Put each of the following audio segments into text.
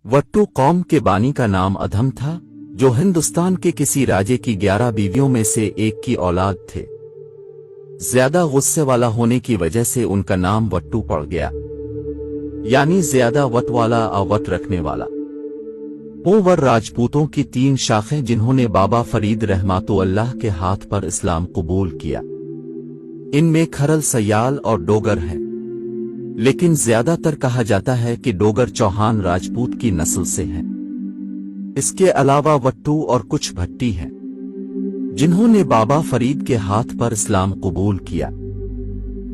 वट्टू कौम के बानी का नाम अधम था, जो हिंदुस्तान के किसी राजे की 11 बीवियों में से एक की औलाद थे। ज्यादा गुस्से वाला होने की वजह से उनका नाम वट्टू पड़ गया, यानी ज्यादा वट वाला वट रखने वाला। पोवर राजपूतों की 3 शाखें जिन्होंने बाबा फरीद रहमातुल्लाह के हाथ पर इस्लाम कबूल किया, इनमें खरल, सयाल और डोगर हैं, लेकिन ज्यादातर कहा जाता है कि डोगर चौहान राजपूत की नस्ल से हैं। इसके अलावा वट्टू और कुछ भट्टी हैं जिन्होंने बाबा फरीद के हाथ पर इस्लाम कबूल किया।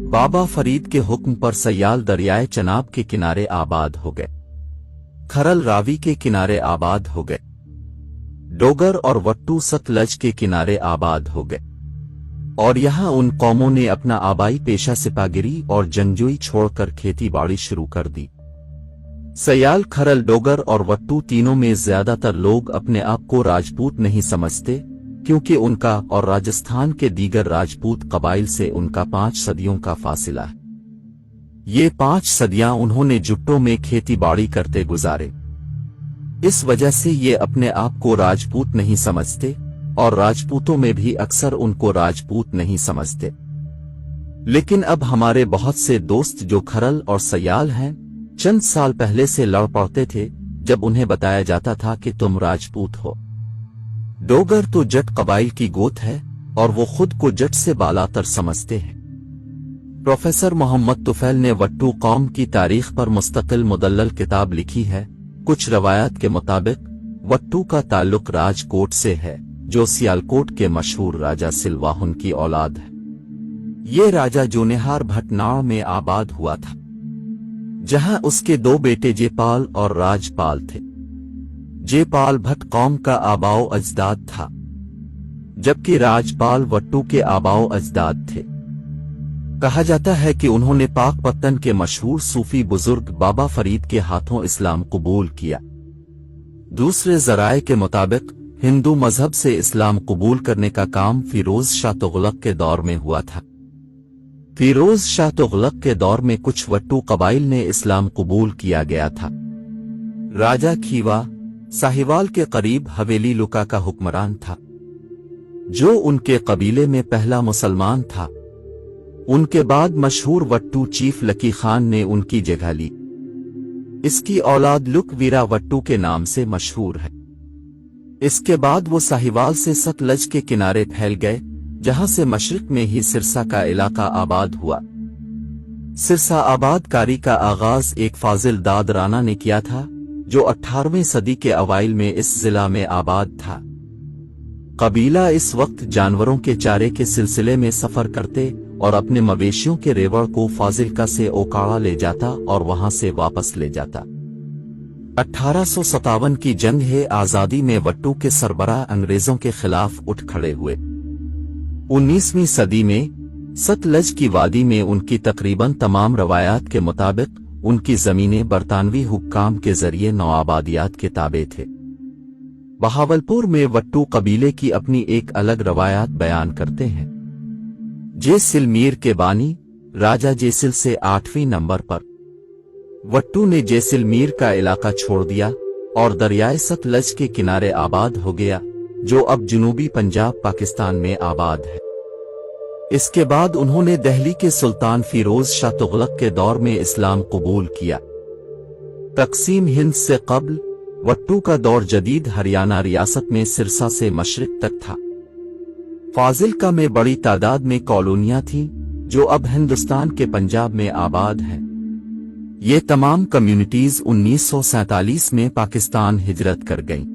बाबा फरीद के हुक्म पर सयाल दरियाए चनाब के किनारे आबाद हो गए, खरल रावी के किनारे आबाद हो गए, डोगर और वट्टू सतलज के किनारे आबाद हो गए, और यहां उन कौमों ने अपना आबाई पेशा सिपागिरी और जंगजुई छोड़कर खेती बाड़ी शुरू कर दी। सयाल, खरल, डोगर और वट्टू तीनों में ज्यादातर लोग अपने आप को राजपूत नहीं समझते, क्योंकि उनका और राजस्थान के दीगर राजपूत कबाइल से उनका 5 सदियों का फासिला है। ये 5 सदियां उन्होंने जुट्टों में खेती बाड़ी करते गुजारे। इस वजह से ये अपने आप को राजपूत नहीं समझते, और राजपूतों में भी अक्सर उनको राजपूत नहीं समझते। लेकिन अब हमारे बहुत से दोस्त जो खरल और सयाल हैं, चंद साल पहले से लड़ पड़ते थे जब उन्हें बताया जाता था कि तुम राजपूत हो। डोगर तो जट कबाइल की गोत है और वो खुद को जट से बालातर समझते हैं। प्रोफेसर मोहम्मद तुफैल ने वट्टू कौम की तारीख पर मुस्तकिल मुदल्लल किताब लिखी है। कुछ रवायत के मुताबिक वट्टू का ताल्लुक राजकोट से है, जो सियालकोट के मशहूर राजा सिलवाहुन की औलाद है। ये राजा जोनेहार भटनाड़ में आबाद हुआ था, जहां उसके 2 बेटे जेपाल और राजपाल थे। जेपाल भट्ट कौम का आबाओ अजदाद था, जबकि राजपाल वट्टू के आबाओ अजदाद थे। कहा जाता है कि उन्होंने पाकपत्तन के मशहूर सूफी बुजुर्ग बाबा फरीद के हाथों इस्लाम कबूल किया। दूसरे जराए के मुताबिक हिंदू मजहब से इस्लाम कबूल करने का काम फिरोज शाह तुगलक के दौर में हुआ था। फिरोज शाह तुगलक के दौर में कुछ वट्टू कबाइल ने इस्लाम कबूल किया गया था। राजा खीवा साहिवाल के करीब हवेली लुका का हुक्मरान था, जो उनके कबीले में पहला मुसलमान था। उनके बाद मशहूर वट्टू चीफ लकी खान ने उनकी जगह ली। इसकी औलाद लुकवीरा वट्टू के नाम से मशहूर है। इसके बाद वो साहिवाल से सतलज के किनारे फैल गए, जहां से मशरिक में ही सिरसा का इलाका आबाद हुआ। सिरसा आबादकारी का आगाज एक फाजिल दाद राना ने किया था, जो 18वीं सदी के अवाइल में इस जिला में आबाद था। कबीला इस वक्त जानवरों के चारे के सिलसिले में सफर करते और अपने मवेशियों के रेवड़ को फाजिलका से ओकाड़ा ले जाता और वहां से वापस ले जाता। 1857 की जंग आजादी में वट्टू के सरबराह अंग्रेजों के खिलाफ उठ खड़े हुए। 19वीं सदी में सतलज की वादी में उनकी तकरीबन तमाम रवायात के मुताबिक उनकी जमीनें बरतानवी हुक्काम के जरिए नौआबादियात के ताबे थे। बहावलपुर में वट्टू कबीले की अपनी एक अलग रवायात बयान करते हैं। जैसलमेर के बानी राजा जैसिल से 8वें नंबर पर वट्टू ने जैसलमेर का इलाका छोड़ दिया और दरियाए सतलज के किनारे आबाद हो गया, जो अब जुनूबी पंजाब पाकिस्तान में आबाद है। इसके बाद उन्होंने दिल्ली के सुल्तान फिरोज शाह तुगलक के दौर में इस्लाम कबूल किया। तकसीम हिंद से कब्ल वट्टू का दौर जदीद हरियाणा रियासत में सिरसा से मशरिक तक था। फाजिलका में बड़ी तादाद में कॉलोनियां थीं, जो अब हिंदुस्तान के पंजाब में आबाद हैं। ये तमाम कम्युनिटीज 1947 में पाकिस्तान हिजरत कर गईं।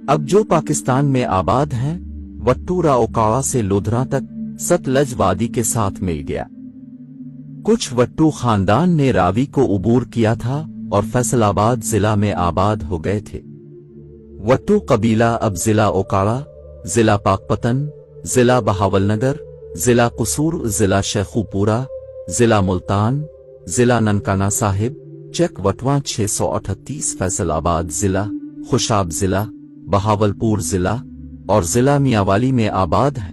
अब जो पाकिस्तान में आबाद हैं, वट्टू राओकाड़ा से लोधरा तक सतलज वादी के साथ मिल गया। कुछ वट्टू खानदान ने रावी को उबूर किया था और फैसलाबाद जिला में आबाद हो गए थे। वट्टू कबीला अब जिला ओकाड़ा, जिला पाकपतन, जिला बहावलनगर, जिला कसूर, जिला शेखुपुरा, जिला मुल्तान, जिला ननकाना साहिब, चक वटवा 638, फैसलाबाद जिला, खुशाब जिला, बहावलपुर जिला और जिला मियांवाली में आबाद है।